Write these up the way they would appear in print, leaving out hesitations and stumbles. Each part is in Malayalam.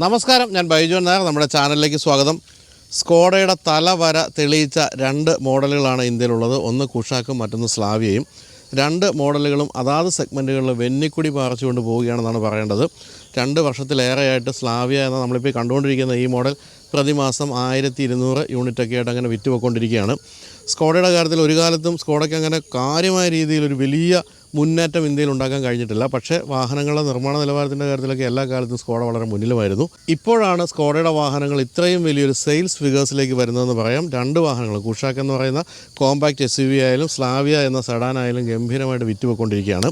നമസ്കാരം, ഞാൻ ബൈജു നായർ. നമ്മുടെ ചാനലിലേക്ക് സ്വാഗതം. സ്കോഡയുടെ തലവര തെളിയിച്ച രണ്ട് മോഡലുകളാണ് ഇന്ത്യയിലുള്ളത്. ഒന്ന് കുഷാക്കും മറ്റൊന്ന് സ്ലാവിയയും. രണ്ട് മോഡലുകളും അതാത് സെഗ്മെൻറ്റുകളിൽ വെന്നിക്കുടി പാറിച്ചുകൊണ്ട് പോവുകയാണെന്നാണ് പറയേണ്ടത്. 2 വർഷത്തിലേറെയായിട്ട് സ്ലാവിയ എന്ന നമ്മളിപ്പോൾ കണ്ടുകൊണ്ടിരിക്കുന്ന ഈ മോഡൽ പ്രതിമാസം 1200 യൂണിറ്റൊക്കെ ആയിട്ട് അങ്ങനെ വിറ്റുപോയിക്കൊണ്ടിരിക്കുകയാണ്. സ്കോഡയുടെ കാര്യത്തിൽ ഒരു കാലത്തും സ്കോഡയ്ക്ക് അങ്ങനെ കാര്യമായ രീതിയിലൊരു വലിയ മുന്നേറ്റം ഇന്ത്യയിൽ ഉണ്ടാക്കാൻ കഴിഞ്ഞിട്ടില്ല. പക്ഷേ വാഹനങ്ങളുടെ നിർമ്മാണ നിലവാരത്തിൻ്റെ കാര്യത്തിലൊക്കെ എല്ലാ കാലത്തും സ്കോഡ വളരെ മുന്നിലുമായിരുന്നു. ഇപ്പോഴാണ് സ്കോഡയുടെ വാഹനങ്ങൾ ഇത്രയും വലിയൊരു സെയിൽസ് ഫിഗേഴ്സിലേക്ക് വരുന്നതെന്ന് പറയാം. രണ്ട് വാഹനങ്ങൾ, കുഷാക്ക് എന്ന് പറയുന്ന കോമ്പാക്റ്റ് SUV ആയാലും സ്ലാവിയ എന്ന സെഡാൻ ആയാലും ഗംഭീരമായിട്ട് വിറ്റുപോയിക്കൊണ്ടിരിക്കുകയാണ്.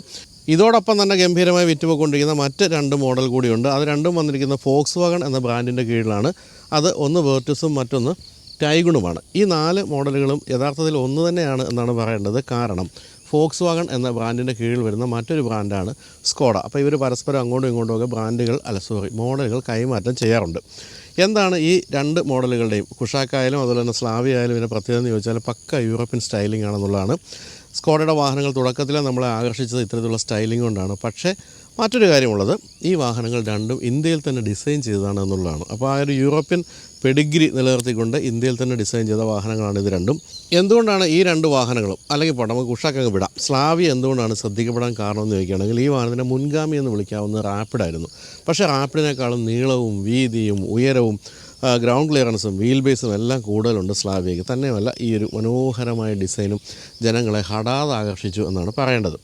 ഇതോടൊപ്പം തന്നെ ഗംഭീരമായി വിറ്റുപോയിക്കൊണ്ടിരിക്കുന്ന മറ്റ് 2 മോഡൽ കൂടിയുണ്ട്. അത് രണ്ടും വന്നിരിക്കുന്ന ഫോക്സ്വാഗൺ എന്ന ബ്രാൻഡിൻ്റെ കീഴിലാണ്. അത് ഒന്ന് വേർട്ടസും മറ്റൊന്ന് ടൈഗണുമാണ്. ഈ 4 മോഡലുകളും യഥാർത്ഥത്തിൽ ഒന്ന് തന്നെയാണ് എന്നാണ് പറയേണ്ടത്. കാരണം ഫോക്സ്വാഗൺ എന്ന ബ്രാൻഡിൻ്റെ കീഴിൽ വരുന്ന മറ്റൊരു ബ്രാൻഡാണ് സ്കോഡ. അപ്പോൾ ഇവർ പരസ്പരം അങ്ങോട്ടും ഇങ്ങോട്ടും ഒക്കെ മോഡലുകൾ കൈമാറ്റം ചെയ്യാറുണ്ട്. എന്താണ് ഈ 2 മോഡലുകളുടെയും, കുഷാക്കായാലും അതുപോലെ തന്നെ സ്ലാവിയ ആയാലും ഇതിൻ്റെ പ്രത്യേകത എന്ന് ചോദിച്ചാൽ പക്ക യൂറോപ്യൻ സ്റ്റൈലിംഗ് ആണെന്നുള്ളതാണ്. സ്കോഡയുടെ വാഹനങ്ങൾ തുടക്കത്തിൽ നമ്മളെ ആകർഷിച്ചത് ഇത്തരത്തിലുള്ള സ്റ്റൈലിംഗ് കൊണ്ടാണ്. പക്ഷേ മറ്റൊരു കാര്യമുള്ളത്, ഈ വാഹനങ്ങൾ രണ്ടും ഇന്ത്യയിൽ തന്നെ ഡിസൈൻ ചെയ്തതാണ് എന്നുള്ളതാണ്. അപ്പോൾ ആ ഒരു യൂറോപ്യൻ പെഡിഗ്രി നിലനിർത്തിക്കൊണ്ട് ഇന്ത്യയിൽ തന്നെ ഡിസൈൻ ചെയ്ത വാഹനങ്ങളാണ് ഇത് രണ്ടും. എന്തുകൊണ്ടാണ് ഈ 2 വാഹനങ്ങളും, അല്ലെങ്കിൽ പോട്ടെ നമുക്ക് കുഷാക്കങ്ങ് വിടാം, സ്ലാവിയ എന്തുകൊണ്ടാണ് ശ്രദ്ധിക്കപ്പെടാൻ കാരണമെന്ന് ചോദിക്കുകയാണെങ്കിൽ ഈ വാഹനത്തിൻ്റെ മുൻഗാമി എന്ന് വിളിക്കാവുന്ന റാപ്പിഡായിരുന്നു. പക്ഷേ റാപ്പിഡിനേക്കാളും നീളവും വീതിയും ഉയരവും ഗ്രൗണ്ട് ക്ലിയറൻസും വീൽ ബേസും എല്ലാം കൂടുതലുണ്ട് സ്ലാവിയയ്ക്ക്. തന്നെയുമല്ല, ഈ ഒരു മനോഹരമായ ഡിസൈനും ജനങ്ങളെ ഹഠാതെ ആകർഷിച്ചു എന്നാണ് പറയേണ്ടത്.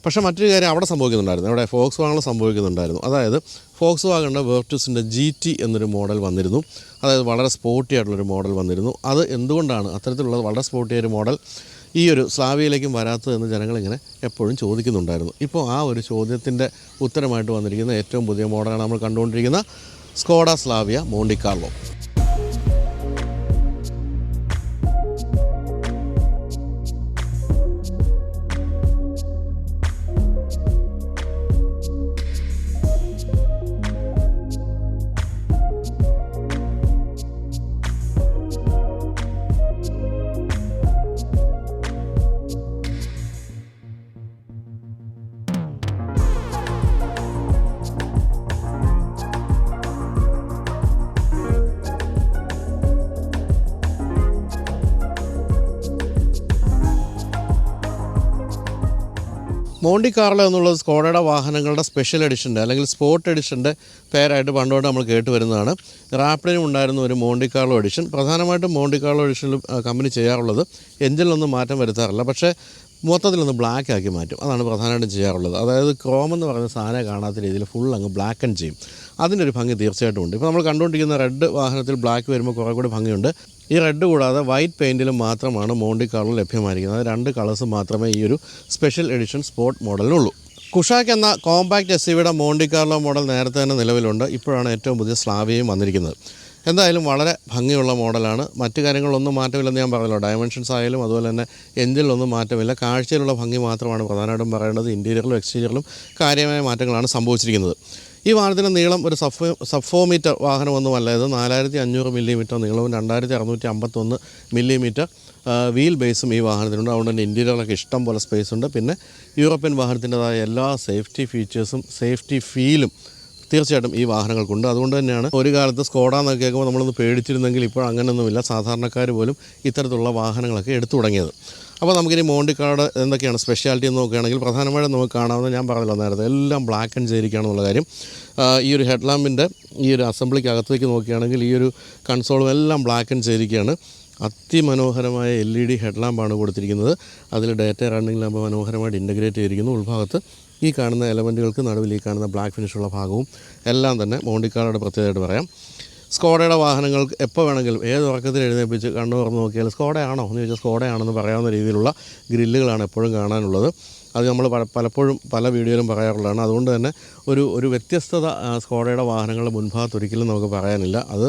പക്ഷേ മറ്റൊരു കാര്യം അവിടെ സംഭവിക്കുന്നുണ്ടായിരുന്നു, അവിടെ ഫോക്സ്വാഗണിൽ സംഭവിക്കുന്നുണ്ടായിരുന്നു. അതായത് ഫോക്സ്വാഗണിൻ്റെ വേർട്ടസിൻ്റെ GT എന്നൊരു മോഡൽ വന്നിരുന്നു. അതായത് വളരെ സ്പോർട്ടി ആയിട്ടുള്ളൊരു മോഡൽ വന്നിരുന്നു. അത് എന്തുകൊണ്ടാണ് അത്തരത്തിലുള്ള വളരെ സ്പോർട്ടിയായൊരു മോഡൽ ഈ ഒരു സ്ലാവിയയിലേക്കും വരാത്തതെന്ന് ജനങ്ങളിങ്ങനെ എപ്പോഴും ചോദിക്കുന്നുണ്ടായിരുന്നു. ഇപ്പോൾ ആ ഒരു ചോദ്യത്തിൻ്റെ ഉത്തരമായിട്ട് വന്നിരിക്കുന്ന ഏറ്റവും പുതിയ മോഡലാണ് നമ്മൾ കണ്ടുകൊണ്ടിരിക്കുന്ന സ്കോഡ സ്ലാവിയ മോണ്ടി കാർലോ. മോണ്ടി കാർലോ എന്നുള്ളത് സ്കോഡയുടെ വാഹനങ്ങളുടെ സ്പെഷ്യൽ എഡിഷൻ്റെ അല്ലെങ്കിൽ സ്പോർട്ട് എഡിഷൻ്റെ പേരായിട്ട് പണ്ടോട്ട് നമ്മൾ കേട്ട് വരുന്നതാണ്. റാപ്പിഡിനും ഉണ്ടായിരുന്ന ഒരു മോണ്ടി കാർലോ എഡിഷൻ. പ്രധാനമായിട്ടും മോണ്ടി കാർലോ എഡിഷനിൽ കമ്പനി ചെയ്യാറുള്ളത് എഞ്ചിനിലൊന്നും മാറ്റം വരുത്താറില്ല, പക്ഷേ മൊത്തത്തിലൊന്ന് ബ്ലാക്ക് ആക്കി മാറ്റും. അതാണ് പ്രധാനമായിട്ടും ചെയ്യാറുള്ളത്. അതായത് ക്രോം എന്ന് പറയുന്ന സാധനം കാണാത്ത രീതിയിൽ ഫുൾ അങ്ങ് ബ്ലാക്ക് ആൻഡ് ചെയ്യും. അതിൻ്റെ ഒരു ഭംഗി തീർച്ചയായിട്ടും ഉണ്ട്. ഇപ്പോൾ നമ്മൾ കണ്ടുകൊണ്ടിരിക്കുന്ന റെഡ് വാഹനത്തിൽ ബ്ലാക്ക് വരുമ്പോൾ കുറേ കൂടി ഭംഗിയുണ്ട്. ഈ റെഡ് കൂടാതെ വൈറ്റ് പെയിൻറ്റിലും മാത്രമാണ് മോണ്ടി കാർലോ ലഭ്യമായിരിക്കുന്നത്. 2 കളേഴ്സ് മാത്രമേ ഈ ഒരു സ്പെഷ്യൽ എഡിഷൻ സ്പോർട്ട് മോഡലിനുള്ളൂ. കുഷാക്ക് എന്ന കോമ്പാക്റ്റ് SUVയുടെ മോണ്ടി കാർലോ മോഡൽ നേരത്തെ തന്നെ നിലവിലുണ്ട്. ഇപ്പോഴാണ് ഏറ്റവും പുതിയ സ്ലാവിയയും വന്നിരിക്കുന്നത്. എന്തായാലും വളരെ ഭംഗിയുള്ള മോഡലാണ്. മറ്റു കാര്യങ്ങളൊന്നും മാറ്റമില്ലെന്ന് ഞാൻ പറഞ്ഞല്ലോ. ഡയമെൻഷൻസ് ആയാലും അതുപോലെ തന്നെ എഞ്ചിനിലൊന്നും മാറ്റമില്ല. കാഴ്ചയിലുള്ള ഭംഗി മാത്രമാണ് പ്രധാനമായിട്ടും പറയേണ്ടത്. ഇൻറ്റീരിയറിലും എക്സ്റ്റീരിയറിലും കാര്യമായ മാറ്റങ്ങളാണ് സംഭവിച്ചിരിക്കുന്നത്. ഈ വാഹനത്തിൻ്റെ നീളം ഒരു സബ് 4 മീറ്റർ വാഹനമൊന്നുമല്ല. ഇത് 4500 മില്ലിമീറ്റർ നീളവും 2651 മില്ലിമീറ്റർ വീൽ ബേസും ഈ വാഹനത്തിനുണ്ട്. അതുകൊണ്ട് തന്നെ ഇൻറ്റീരിയറൊക്കെ ഇഷ്ടം പോലെ സ്പേസ് ഉണ്ട്. പിന്നെ യൂറോപ്യൻ വാഹനത്തിൻ്റെതായ എല്ലാ സേഫ്റ്റി ഫീച്ചേഴ്സും സേഫ്റ്റി ഫീലും തീർച്ചയായിട്ടും ഈ വാഹനങ്ങൾക്കുണ്ട്. അതുകൊണ്ട് തന്നെയാണ് ഒരു കാലത്ത് സ്കോഡ എന്നൊക്കെ കേൾക്കുമ്പോൾ നമ്മളൊന്ന് പേടിച്ചിരുന്നെങ്കിൽ ഇപ്പോൾ അങ്ങനെയൊന്നുമില്ല. സാധാരണക്കാർ പോലും ഇത്തരത്തിലുള്ള വാഹനങ്ങളൊക്കെ എടുത്തു തുടങ്ങിയത്. അപ്പോൾ നമുക്കിനി മോണ്ടി കാർഡ് എന്തൊക്കെയാണ് സ്പെഷ്യാലിറ്റി എന്ന് നോക്കുകയാണെങ്കിൽ പ്രധാനമായിട്ടും നമുക്ക് കാണാവുന്ന, ഞാൻ പറഞ്ഞല്ലോ നേരത്തെ, എല്ലാം ബ്ലാക്ക് ആൻഡ് ചെയ്തിരിക്കുകയാണെന്നുള്ള കാര്യം. ഈ ഒരു ഹെഡ് ലാമ്പിൻ്റെ ഈ ഒരു അസംബ്ലിക്ക് അകത്തേക്ക് നോക്കുകയാണെങ്കിൽ ഈ ഒരു കൺസോളും എല്ലാം ബ്ലാക്ക് ആൻഡ് ചെയ്തിരിക്കുകയാണ്. അതിമനോഹരമായ LED ഹെഡ് ലാമ്പാണ് കൊടുത്തിരിക്കുന്നത്. അതിൽ ഡേറ്റ റണ്ണിംഗ് ലാമ്പ് മനോഹരമായിട്ട് ഇൻ്റഗ്രേറ്റ് ചെയ്തിരിക്കുന്നു. ഉൾഭാഗത്ത് ഈ കാണുന്ന എലമെൻറ്റുകൾക്ക് നടുവിൽ ഈ കാണുന്ന ബ്ലാക്ക് ഫിനിഷുള്ള ഭാഗവും എല്ലാം തന്നെ മോണ്ടി കാർഡോയുടെ പ്രത്യേകതയായിട്ട് പറയാം. സ്കോഡയുടെ വാഹനങ്ങൾക്ക് എപ്പോൾ വേണമെങ്കിലും ഏത് ഉറക്കത്തിൽ എഴുന്നേൽപ്പിച്ച് കണ്ണു തുറന്ന് നോക്കിയാൽ സ്കോഡയാണോ എന്ന് ചോദിച്ചാൽ സ്കോഡയാണെന്ന് പറയാവുന്ന രീതിയിലുള്ള ഗ്രില്ലുകളാണ് എപ്പോഴും കാണാനുള്ളത്. അത് നമ്മൾ പലപ്പോഴും പല വീഡിയോയിലും പറയാറുള്ളതാണ്. അതുകൊണ്ട് തന്നെ ഒരു വ്യത്യസ്തത സ്കോഡയുടെ വാഹനങ്ങളുടെ മുൻഭാഗത്ത് ഒരിക്കലും നമുക്ക് പറയാനില്ല. അത്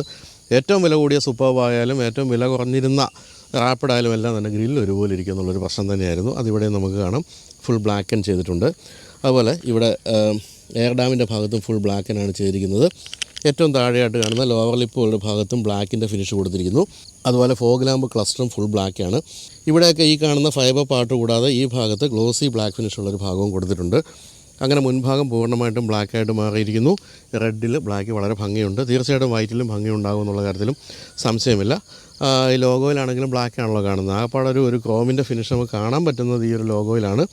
ഏറ്റവും വില കൂടിയ സൂപ്പർബ് ആയാലും ഏറ്റവും വില കുറഞ്ഞിരുന്ന റാപ്പിഡായാലും എല്ലാം തന്നെ ഗ്രില്ല് ഒരുപോലെ ഇരിക്കും എന്നുള്ളൊരു പ്രശ്നം തന്നെയായിരുന്നു. അതിവിടെ നമുക്ക് കാണാം, ഫുൾ ബ്ലാക്ക് ആൻഡ് ചെയ്തിട്ടുണ്ട്. അതുപോലെ ഇവിടെ എയർ ഡാമിൻ്റെ ഭാഗത്തും ഫുൾ ബ്ലാക്കിനാണ് ചെയ്തിരിക്കുന്നത്. ഏറ്റവും താഴെയായിട്ട് കാണുന്ന ലോവർ ലിപ്പുകളുടെ ഭാഗത്തും ബ്ലാക്കിൻ്റെ ഫിനിഷ് കൊടുത്തിരിക്കുന്നു. അതുപോലെ ഫോഗ് ലാമ്പ് ക്ലസ്റ്ററും ഫുൾ ബ്ലാക്കാണ്. ഇവിടെയൊക്കെ ഈ കാണുന്ന ഫൈബർ പാർട്ട് കൂടാതെ ഈ ഭാഗത്ത് ഗ്ലോസി ബ്ലാക്ക് ഫിനിഷുള്ളൊരു ഭാഗവും കൊടുത്തിട്ടുണ്ട്. അങ്ങനെ മുൻഭാഗം പൂർണ്ണമായിട്ടും ബ്ലാക്കായിട്ട് മാറിയിരിക്കുന്നു. റെഡിൽ ബ്ലാക്ക് വളരെ ഭംഗിയുണ്ട്. തീർച്ചയായിട്ടും വൈറ്റിലും ഭംഗിയുണ്ടാകും എന്നുള്ള കാര്യത്തിലും സംശയമില്ല. ഈ ലോഗോയിലാണെങ്കിലും ബ്ലാക്ക് ആണല്ലോ കാണുന്നത്. ആകപ്പാടെ ഒരു ക്രോമിൻ്റെ ഫിനിഷ് നമുക്ക് കാണാൻ പറ്റുന്നത് ഈ ഒരു ലോഗോയിലാണ്.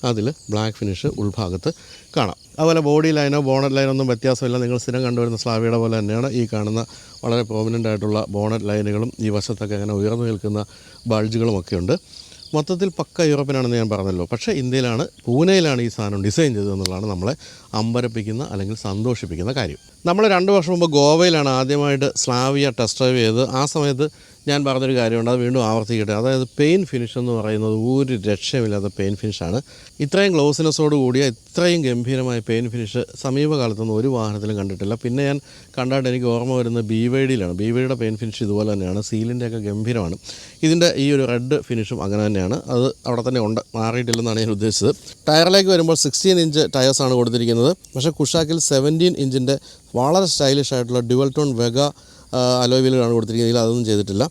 അതിൽ ബ്ലാക്ക് ഫിനിഷ് ഉൾഭാഗത്ത് കാണാം. അതുപോലെ ബോഡി ലൈനോ ബോണറ്റ് ലൈനോ ഒന്നും വ്യത്യാസമില്ല. നിങ്ങൾ സ്ഥിരം കണ്ടുവരുന്ന സ്ലാവിയുടെ പോലെ തന്നെയാണ് ഈ കാണുന്ന വളരെ പ്രോമിനൻ്റ് ആയിട്ടുള്ള ബോണറ്റ് ലൈനുകളും ഈ വശത്തൊക്കെ അങ്ങനെ ഉയർന്നു നിൽക്കുന്ന ബൾജുകളുമൊക്കെ ഉണ്ട്. മൊത്തത്തിൽ പക്ക യൂറോപ്പിനാണെന്ന് ഞാൻ പറഞ്ഞല്ലോ. പക്ഷേ ഇന്ത്യയിലാണ്, പൂനെയിലാണ് ഈ സാധനം ഡിസൈൻ ചെയ്തതെന്നുള്ളതാണ് നമ്മളെ അമ്പരപ്പിക്കുന്ന അല്ലെങ്കിൽ സന്തോഷിപ്പിക്കുന്ന കാര്യം. നമ്മൾ 2 വർഷം മുമ്പ് ഗോവയിലാണ് ആദ്യമായിട്ട് സ്ലാവിയ ടെസ്റ്റ് ഡ്രൈവ് ചെയ്തത്. ആ സമയത്ത് ഞാൻ പറഞ്ഞൊരു കാര്യമുണ്ട്, അത് വീണ്ടും ആവർത്തിക്കട്ടെ. അതായത് പെയിൻ ഫിനിഷ് എന്ന് പറയുന്നത് ഒരു രക്ഷയുമില്ലാത്ത പെയിൻ ഫിനിഷാണ്. ഇത്രയും ഗ്ലോസിനെസ്സോട് കൂടിയ ഇത്രയും ഗംഭീരമായ പെയിൻ ഫിനിഷ് സമീപകാലത്തൊന്നും ഒരു വാഹനത്തിലും കണ്ടിട്ടില്ല. പിന്നെ ഞാൻ കണ്ടായിട്ട് എനിക്ക് ഓർമ്മ വരുന്നത് BYD-യിലാണ്. BYD-യുടെ പെയിൻ ഫിനിഷ് ഇതുപോലെ തന്നെയാണ്. സീലിൻ്റെയൊക്കെ ഗംഭീരമാണ്. ഇതിൻ്റെ ഈ ഒരു റെഡ് ഫിനിഷും അങ്ങനെ തന്നെയാണ്. അത് അവിടെ തന്നെ ഉണ്ട്, മാറിയിട്ടില്ലെന്നാണ് ഞാൻ ഉദ്ദേശിച്ചത്. ടയറിലേക്ക് വരുമ്പോൾ 16 ഇഞ്ച് ടയേഴ്സാണ് കൊടുത്തിരിക്കുന്നത്. പക്ഷേ കുഷാക്കിൽ 17 ഇഞ്ചിൻ്റെ വളരെ സ്റ്റൈലിഷ് ആയിട്ടുള്ള ഡ്യുവൽ ടോൺ വെഗ അലോയ് വീലുകളാണ് കൊടുത്തിരിക്കുന്നത്. അതൊന്നും ചെയ്തിട്ടില്ല.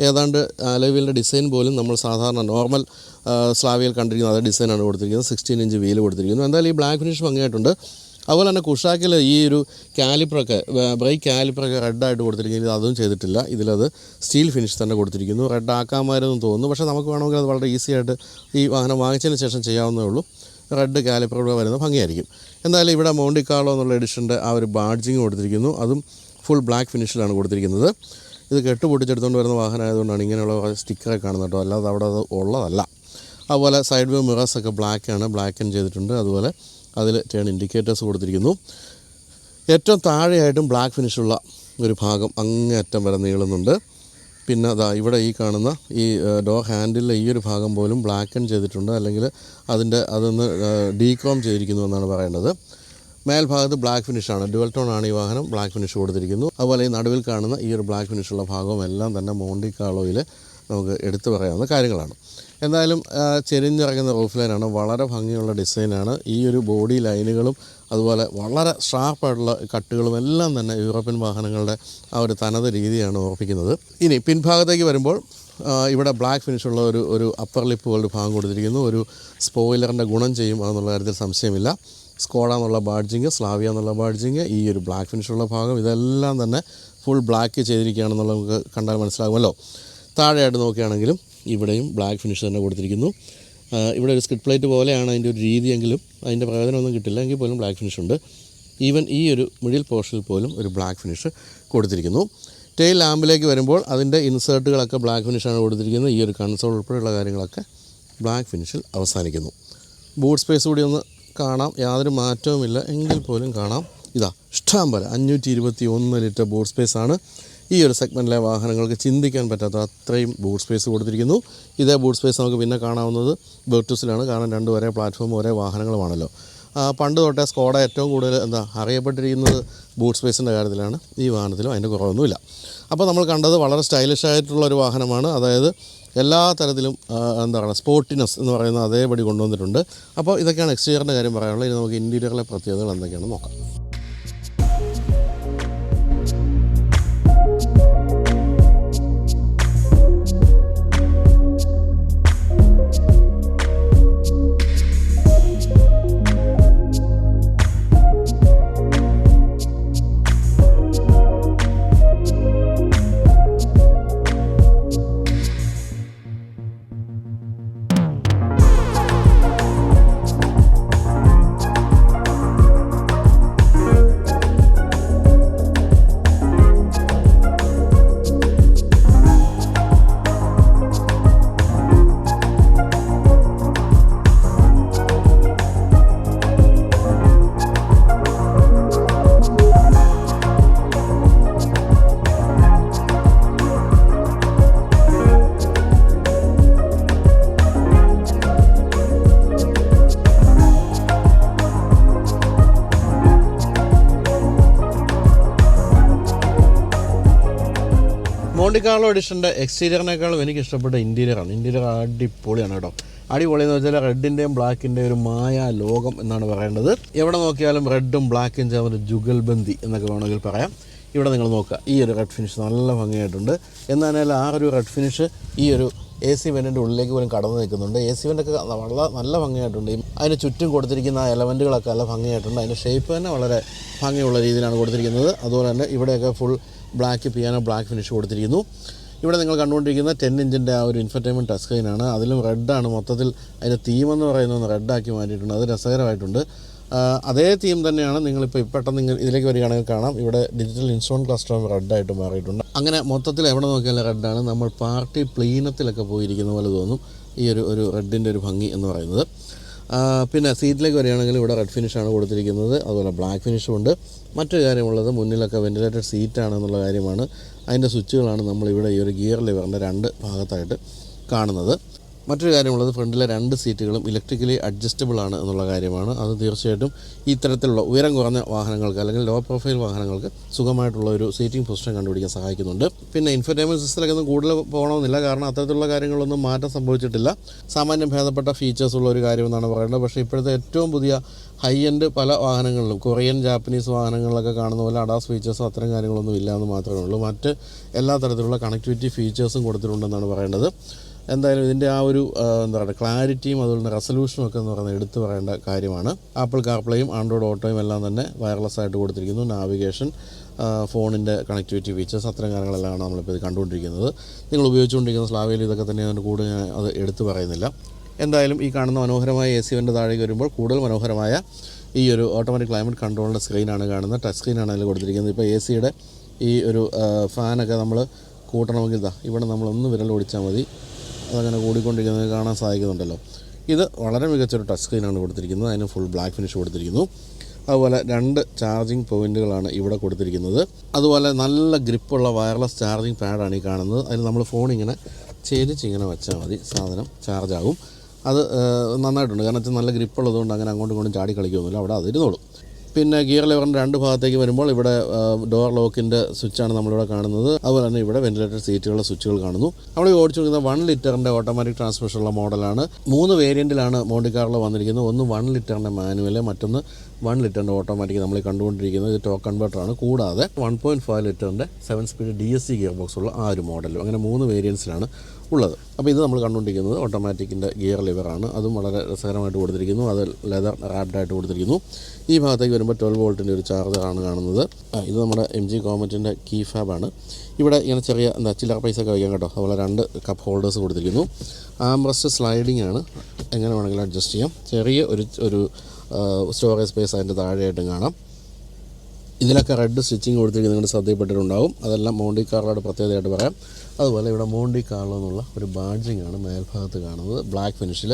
ഏതാണ്ട് അലോയ് വീലിൻ്റെ ഡിസൈൻ പോലും നമ്മൾ സാധാരണ നോർമൽ സ്ലാവിയയിൽ കണ്ടിരിക്കുന്ന അതേ ഡിസൈനാണ് കൊടുത്തിരിക്കുന്നത്. 16 ഇഞ്ച് വീല് കൊടുത്തിരിക്കുന്നു. എന്തായാലും ഈ ബ്ലാക്ക് ഫിനിഷ് ഭംഗിയായിട്ടുണ്ട്. അതുപോലെ തന്നെ കുഷാക്കിൽ ഈ ഒരു കാലിപ്പറൊക്കെ, ബ്രേക്ക് കാലിപ്പറൊക്കെ റെഡായിട്ട് കൊടുത്തിരിക്കുന്നത് അതും ചെയ്തിട്ടില്ല. ഇതിലത് സ്റ്റീൽ ഫിനിഷ് തന്നെ കൊടുത്തിരിക്കുന്നു. റെഡ് ആക്കാമായിരുന്നു തോന്നുന്നു. പക്ഷേ നമുക്ക് വേണമെങ്കിൽ അത് വളരെ ഈസി ആയിട്ട് ഈ വാഹനം വാങ്ങിച്ചതിന് ശേഷം ചെയ്യാവുന്നേ ഉള്ളൂ. റെഡ് കാലിപ്പറോടെ വരുന്നത് ഭംഗിയായിരിക്കും. എന്തായാലും ഇവിടെ മോണ്ടി കാർലോ എന്നുള്ള എഡിഷൻ്റെ ആ ഒരു ബാഡ്ജിങ് കൊടുത്തിരിക്കുന്നു. അതും ഫുൾ ബ്ലാക്ക് ഫിനിഷിലാണ് കൊടുത്തിരിക്കുന്നത്. ഇത് കെട്ട് പൊട്ടിച്ചെടുത്തുകൊണ്ട് വരുന്ന വാഹനമായതുകൊണ്ടാണ് ഇങ്ങനെയുള്ള സ്റ്റിക്കറെ കാണുന്നത് കേട്ടോ, അല്ലാതെ അവിടെ അത് ഉള്ളതല്ല. അതുപോലെ സൈഡ് വ്യൂ മിറേഴ്സൊക്കെ ബ്ലാക്കാണ്, ബ്ലാക്ക് ചെയ്തിട്ടുണ്ട്. അതുപോലെ അതിൽ ടേൺ ഇൻഡിക്കേറ്റേഴ്സ് കൊടുത്തിരിക്കുന്നു. ഏറ്റവും താഴെയായിട്ടും ബ്ലാക്ക് ഫിനിഷുള്ള ഒരു ഭാഗം അങ്ങേയറ്റം വരെ നീളുന്നുണ്ട്. പിന്നെ അതാ ഇവിടെ ഈ കാണുന്ന ഈ ഡോർ ഹാൻഡിലെ ഈ ഒരു ഭാഗം പോലും ബ്ലാക്ക് ചെയ്തിട്ടുണ്ട്, അല്ലെങ്കിൽ അതൊന്ന് ഡീക്രോം ചെയ്തിരിക്കുന്നു എന്നാണ് പറയേണ്ടത്. മേൽഭാഗത്ത് ബ്ലാക്ക് ഫിനിഷാണ്, ഡ്യുവൽ ടോൺ ആണ് ഈ വാഹനം, ബ്ലാക്ക് ഫിനിഷ് കൊടുത്തിരിക്കുന്നു. അതുപോലെ ഈ നടുവിൽ കാണുന്ന ഈ ഒരു ബ്ലാക്ക് ഫിനിഷുള്ള ഭാഗവും എല്ലാം തന്നെ മോണ്ടി കാർലോയിൽ നമുക്ക് എടുത്തു പറയാവുന്ന കാര്യങ്ങളാണ്. എന്തായാലും ചെരിഞ്ഞിറങ്ങുന്ന റൂഫ് ലൈനാണ്, വളരെ ഭംഗിയുള്ള ഡിസൈനാണ്. ഈ ഒരു ബോഡി ലൈനുകളും അതുപോലെ വളരെ ഷാർപ്പായിട്ടുള്ള കട്ടുകളും എല്ലാം തന്നെ യൂറോപ്യൻ വാഹനങ്ങളുടെ ആ ഒരു തനത് രീതിയാണ് ഓർപ്പിക്കുന്നത്. ഇനി പിൻഭാഗത്തേക്ക് വരുമ്പോൾ ഇവിടെ ബ്ലാക്ക് ഫിനിഷുള്ള ഒരു അപ്പർ ലിപ്പ് പോലൊരു ഭാഗം കൊടുത്തിരിക്കുന്നു. ഒരു സ്പോയിലറിൻ്റെ ഗുണം ചെയ്യും എന്നുള്ള കാര്യത്തിൽ സംശയമില്ല. സ്കോഡ എന്നുള്ള ബാഡ്ജിങ്, സ്ലാവിയ എന്നുള്ള ബാഡ്ജിങ്, ഈ ഒരു ബ്ലാക്ക് ഫിനിഷുള്ള ഭാഗം, ഇതെല്ലാം തന്നെ ഫുൾ ബ്ലാക്ക് ചെയ്തിരിക്കുകയാണെന്നുള്ളത് നമുക്ക് കണ്ടാൽ മനസ്സിലാകുമല്ലോ. താഴെയായിട്ട് നോക്കുകയാണെങ്കിലും ഇവിടെയും ബ്ലാക്ക് ഫിനിഷ് തന്നെ കൊടുത്തിരിക്കുന്നു. ഇവിടെ ഒരു സ്കിഡ് പ്ലേറ്റ് പോലെയാണ് അതിൻ്റെ ഒരു രീതിയെങ്കിലും അതിൻ്റെ പ്രയോജനമൊന്നും കിട്ടില്ല, എങ്കിൽ പോലും ബ്ലാക്ക് ഫിനിഷ് ഉണ്ട്. ഈവൻ ഈ ഒരു മിഡിൽ പോർഷനിൽ പോലും ഒരു ബ്ലാക്ക് ഫിനിഷ് കൊടുത്തിരിക്കുന്നു. ടെയിൽ ലാമ്പിലേക്ക് വരുമ്പോൾ അതിൻ്റെ ഇൻസേർട്ടുകളൊക്കെ ബ്ലാക്ക് ഫിനിഷാണ് കൊടുത്തിരിക്കുന്നത്. ഈ ഒരു കൺസോൾ ഉൾപ്പെടെയുള്ള കാര്യങ്ങളൊക്കെ ബ്ലാക്ക് ഫിനിഷിൽ അവസാനിക്കുന്നു. ബൂട്ട് സ്പേസ് കൂടി ഒന്ന് കാണാം, യാതൊരു മാറ്റവുമില്ല എങ്കിൽ പോലും കാണാം. ഇതാ ഇഷ്ടം പോലെ 521 ലിറ്റർ ബൂട്ട് സ്പേസാണ്. ഈ ഒരു സെഗ്മെൻറ്റിലെ വാഹനങ്ങൾക്ക് ചിന്തിക്കാൻ പറ്റാത്ത അത്രയും ബൂട്ട് സ്പേസ് കൊടുത്തിരിക്കുന്നു. ഇതേ ബൂട്ട് സ്പേസ് നമുക്ക് പിന്നെ കാണാവുന്നത് വെർട്ടൂസിലാണ്. കാരണം രണ്ടും ഒരേ പ്ലാറ്റ്ഫോമും ഒരേ വാഹനങ്ങളുമാണല്ലോ. പണ്ട് തൊട്ടേ സ്കോഡ ഏറ്റവും കൂടുതൽ അറിയപ്പെട്ടിരിക്കുന്നത് ബൂട്ട് സ്പേസിൻ്റെ കാര്യത്തിലാണ്. ഈ വാഹനത്തിലും അതിൻ്റെ കുറവൊന്നുമില്ല. അപ്പോൾ നമ്മൾ കണ്ടത് വളരെ സ്റ്റൈലിഷ് ആയിട്ടുള്ളൊരു വാഹനമാണ്. അതായത് എല്ലാ തരത്തിലും സ്പോർട്ടിനെസ് എന്ന് പറയുന്ന അതേപടി കൊണ്ടുവന്നിട്ടുണ്ട്. അപ്പോൾ ഇതൊക്കെയാണ് എക്സ്റ്റീരിയറിൻ്റെ കാര്യം പറയാനുള്ളത്. ഇനി നമുക്ക് ഇൻറ്റീരിയറിലെ പ്രത്യേകതകൾ എന്തൊക്കെയാണെന്ന് നോക്കാം. മോണ്ടി കാർലോ എഡിഷൻ്റെ എക്സ്റ്റീരിയറിനേക്കാളും എനിക്ക് ഇഷ്ടപ്പെട്ട ഇൻറ്റീരിയറാണ്. ഇൻറ്റീരിയർ അടിപൊളിയാണ് കേട്ടോ. അടിപൊളി എന്ന് വെച്ചാൽ റെഡിൻ്റെയും ബ്ലാക്കിൻ്റെയും ഒരു മായാ ലോകം എന്നാണ് പറയേണ്ടത്. എവിടെ നോക്കിയാലും റെഡും ബ്ലാക്കും ചേർന്നൊരു ജുഗൽബന്ദി എന്നൊക്കെ വേണമെങ്കിൽ പറയാം. ഇവിടെ നിങ്ങൾ നോക്കുക, ഈ ഒരു റെഡ് ഫിനിഷ് നല്ല ഭംഗിയായിട്ടുണ്ട്. എന്നാൽ ആ ഒരു റെഡ് ഫിനിഷ് ഈ ഒരു AC വെൻറ്റിൻ്റെ ഉള്ളിലേക്ക് പോലും കടന്നു നിൽക്കുന്നുണ്ട്. AC വെൻ്റൊക്കെ വളരെ നല്ല ഭംഗിയായിട്ടുണ്ട്. അതിന് ചുറ്റും കൊടുത്തിരിക്കുന്ന എലമെൻറ്റുകളൊക്കെ നല്ല ഭംഗിയായിട്ടുണ്ട്. അതിൻ്റെ ഷേപ്പ് തന്നെ വളരെ ഭംഗിയുള്ള രീതിയിലാണ് കൊടുത്തിരിക്കുന്നത്. അതുപോലെ തന്നെ ഇവിടെയൊക്കെ ഫുൾ പിയാനോ ബ്ലാക്ക് ഫിനിഷ് കൊടുത്തിരിക്കുന്നു. ഇവിടെ നിങ്ങൾ കണ്ടുകൊണ്ടിരിക്കുന്ന 10 ഇഞ്ചിൻ്റെ ആ ഒരു ഇൻഫർടൈൻമെൻറ്റ് ടച്ച് സ്ക്രീനാണ്. അതിലും റെഡാണ്, മൊത്തത്തിൽ അതിൻ്റെ തീമെന്ന് പറയുന്നത് റെഡാക്കി മാറ്റിയിട്ടുണ്ട്. അത് രസകരമായിട്ടുണ്ട്. അതേ തീം തന്നെയാണ് നിങ്ങളിപ്പോൾ പെട്ടെന്ന് ഇതിലേക്ക് വരികയാണെങ്കിൽ കാണാം, ഇവിടെ ഡിജിറ്റൽ ഇൻസ്ട്രുമെൻറ്റ് ക്ലസ്റ്ററും റെഡായിട്ട് മാറിയിട്ടുണ്ട്. അങ്ങനെ മൊത്തത്തിൽ എവിടെ നോക്കിയാലും റെഡാണ്. നമ്മൾ പാർട്ടി പ്ലീനത്തിലൊക്കെ പോയിരിക്കുന്ന പോലെ തോന്നും ഈ ഒരു റെഡിൻ്റെ ഒരു ഭംഗി എന്ന് പറയുന്നത്. പിന്നെ സീറ്റിലേക്ക് വരികയാണെങ്കിൽ ഇവിടെ റെഡ് ഫിനിഷാണ് കൊടുത്തിരിക്കുന്നത്. അതുപോലെ ബ്ലാക്ക് ഫിനിഷും ഉണ്ട്. മറ്റൊരു കാര്യമുള്ളത് മുന്നിലൊക്കെ വെൻറ്റിലേറ്റഡ് സീറ്റാണെന്നുള്ള കാര്യമാണ്. അതിൻ്റെ സ്വിച്ചുകളാണ് നമ്മളിവിടെ ഈ ഒരു ഗിയർ ലിവറിൻ്റെ 2 ഭാഗത്തായിട്ട് കാണുന്നത്. മറ്റൊരു കാര്യമുള്ളത് ഫ്രണ്ടിലെ 2 സീറ്റുകളും ഇലക്ട്രിക്കലി അഡ്ജസ്റ്റബിൾ ആണ് എന്നുള്ള കാര്യമാണ്. അത് തീർച്ചയായിട്ടും ഇത്തരത്തിലുള്ള ഉയരം കുറഞ്ഞ വാഹനങ്ങൾക്ക് അല്ലെങ്കിൽ ലോ പ്രൊഫൈൽ വാഹനങ്ങൾക്ക് സുഖമായിട്ടുള്ള ഒരു സീറ്റിംഗ് പൊസിഷൻ കണ്ടുപിടിക്കാൻ സഹായിക്കുന്നുണ്ട്. പിന്നെ ഇൻഫർടൈൻമെൻറ്റ് സിസ്റ്റത്തിലൊക്കെ ഒന്നും കൂടുതൽ പോകണമെന്നില്ല, കാരണം അത്തരത്തിലുള്ള കാര്യങ്ങളൊന്നും മാറ്റം സംഭവിച്ചിട്ടില്ല. സാമാന്യം ഭേദപ്പെട്ട ഫീച്ചേഴ്സുള്ള ഒരു കാര്യമെന്നാണ് പറയുന്നത്. പക്ഷേ ഇപ്പോഴത്തെ ഏറ്റവും പുതിയ ഹൈ എൻഡ് പല വാഹനങ്ങളിലും കൊറിയൻ ജാപ്പനീസ് വാഹനങ്ങളിലൊക്കെ കാണുന്ന പോലെ അഡാസ് ഫീച്ചേഴ്സും അത്തരം കാര്യങ്ങളൊന്നും ഇല്ല എന്ന് മാത്രമേ ഉള്ളൂ. മറ്റ് എല്ലാ തരത്തിലുള്ള കണക്ടിവിറ്റി ഫീച്ചേഴ്സും കൊടുത്തിട്ടുണ്ടെന്നാണ് പറയേണ്ടത്. എന്തായാലും ഇതിൻ്റെ ആ ഒരു എന്താ പറയുക ക്ലാരിറ്റിയും അതുപോലെ തന്നെ റെസൊല്യൂഷനും ഒക്കെ എന്ന് പറയുന്നത് എടുത്തു പറയേണ്ട കാര്യമാണ്. ആപ്പിൾ കാർപ്ലേയും ആൻഡ്രോയിഡ് ഓട്ടോയും എല്ലാം തന്നെ വയർലെസ് ആയിട്ട് കൊടുത്തിരിക്കുന്നു. നാവിഗേഷൻ, ഫോണിൻ്റെ കണക്ടിവിറ്റി ഫീച്ചേഴ്സ്, അത്തരം കാര്യങ്ങളെല്ലാം നമ്മളിപ്പോൾ ഇത് കണ്ടുകൊണ്ടിരിക്കുന്നത്. നിങ്ങൾ ഉപയോഗിച്ചുകൊണ്ടിരിക്കുന്ന സ്ലാവയിൽ ഇതൊക്കെ തന്നെ അതിൻ്റെ കൂടെ ഞാൻ അത് എടുത്തു പറയുന്നില്ല. എന്തായാലും ഈ കാണുന്ന മനോഹരമായ AC വെൻ്റെ താഴേക്ക് വരുമ്പോൾ കൂടുതൽ മനോഹരമായ ഈ ഒരു ഓട്ടോമാറ്റിക് ക്ലൈമറ്റ് കൺട്രോളിൻ്റെ സ്ക്രീനാണ് കാണുന്നത്. ടച്ച് സ്ക്രീനാണ് അതിൽ കൊടുത്തിരിക്കുന്നത്. ഇപ്പോൾ ACയുടെ ഈ ഒരു ഫാനൊക്കെ നമ്മൾ കൂട്ടണമെങ്കിൽ ഇവിടെ നമ്മളൊന്ന് വിരൽ ഓടിച്ചാൽ മതി, അതങ്ങനെ കൂടിക്കൊണ്ടിരിക്കുന്നത് കാണാൻ സാധിക്കുന്നുണ്ടല്ലോ. ഇത് വളരെ മികച്ചൊരു ടച്ച് സ്ക്രീനാണ് കൊടുത്തിരിക്കുന്നത്. അതിന് ഫുൾ ബ്ലാക്ക് ഫിനിഷ് കൊടുത്തിരിക്കുന്നു. അതുപോലെ 2 ചാർജിങ് പോയിൻറ്റുകളാണ് ഇവിടെ കൊടുത്തിരിക്കുന്നത്. അതുപോലെ നല്ല ഗ്രിപ്പുള്ള വയർലെസ് ചാർജിങ് പാഡാണ് ഈ കാണുന്നത്. അതിൽ നമ്മൾ ഫോണിങ്ങനെ ചെരിച്ചിങ്ങനെ വെച്ചാൽ മതി, സാധനം ചാർജാകും. അത് നന്നായിട്ടുണ്ട്, കാരണം വെച്ചാൽ നല്ല ഗ്രിപ്പുള്ളതുകൊണ്ട് അങ്ങനെ അങ്ങോട്ടും ഇങ്ങോട്ടും ചാടി കളിക്കുകയൊന്നുമില്ല, അവിടെ അതിരുന്നോളും. പിന്നെ ഗിയർ ലിവറിൻ്റെ 2 ഭാഗത്തേക്ക് വരുമ്പോൾ ഇവിടെ ഡോർ ലോക്കിൻ്റെ സ്വിച്ചാണ് നമ്മളിവിടെ കാണുന്നത്. അതുപോലെ തന്നെ ഇവിടെ വെൻറ്റിലേറ്റഡ് സീറ്റുകളുടെ സ്വിച്ചുകൾ കാണുന്നു. നമ്മൾ ഓടിച്ചുകൊണ്ടിരിക്കുന്ന 1 ലിറ്ററിൻ്റെ ഓട്ടോമാറ്റിക് ട്രാൻസ്മിഷനുള്ള മോഡലാണ്. 3 വേരിയൻറ്റിലാണ് മോണ്ടി കാർലോ വന്നിരിക്കുന്നത്. ഒന്ന് 1 ലിറ്ററിൻ്റെ മാനുവൽ, മറ്റൊന്ന് 1 ലിറ്ററിൻ്റെ ഓട്ടോമാറ്റിക് നമ്മൾ കണ്ടുകൊണ്ടിരിക്കുന്നത്. ഇത് ടോർക്ക് കൺവേർട്ടറാണ്. കൂടാതെ 1.5 ലിറ്ററിൻ്റെ 7 സ്പീഡ് DSC ഗിയർ ബോക്സ് ഉള്ള ആ ഒരു മോഡലും. അങ്ങനെ 3 വേരിയൻസിലാണ് ഉള്ളത്. അപ്പോൾ ഇത് നമ്മൾ കണ്ടുകൊണ്ടിരിക്കുന്നത് ഓട്ടോമാറ്റിക്കിൻ്റെ ഗിയർ ലിവറാണ്. അതും വളരെ രസകരമായിട്ട് കൊടുത്തിരിക്കുന്നു. അത് ലെതർ റാപ്ഡായിട്ട് കൊടുത്തിരിക്കുന്നു. ഈ ഭാഗത്തേക്ക് വരുമ്പോൾ 12 വോൾട്ടിൻ്റെ ഒരു ചാർജറാണ് കാണുന്നത്. ഇത് നമ്മുടെ MG കോമറ്റിൻ്റെ കീ ഫാബാണ്. ഇവിടെ ഇങ്ങനെ ചെറിയ ചില്ലറ പൈസ ഒക്കെ വയ്ക്കാം കേട്ടോ. അതുപോലെ 2 കപ്പ് ഹോൾഡേഴ്സ് കൊടുത്തിരിക്കുന്നു. ആംബ്രസ്റ്റ് സ്ലൈഡിംഗ് ആണ്, എങ്ങനെ വേണമെങ്കിലും അഡ്ജസ്റ്റ് ചെയ്യാം. ചെറിയ ഒരു സ്റ്റോറേജ് സ്പേസ് അതിൻ്റെ താഴെയായിട്ടും കാണാം. ഇതിലൊക്കെ റെഡ് സ്റ്റിച്ചിങ് കൊടുത്തിരിക്കുന്നത് നിങ്ങൾ ശ്രദ്ധയിൽപ്പെട്ടിട്ടുണ്ടാവും. അതെല്ലാം മോണ്ടി കാർലോയുടെ പ്രത്യേകതയായിട്ട് പറയാം. അതുപോലെ ഇവിടെ മോണ്ടി കാർലോ എന്നുള്ള ഒരു ബാഡ്ജിങ് ആണ് മേൽഭാഗത്ത് കാണുന്നത്, ബ്ലാക്ക് ഫിനിഷിൽ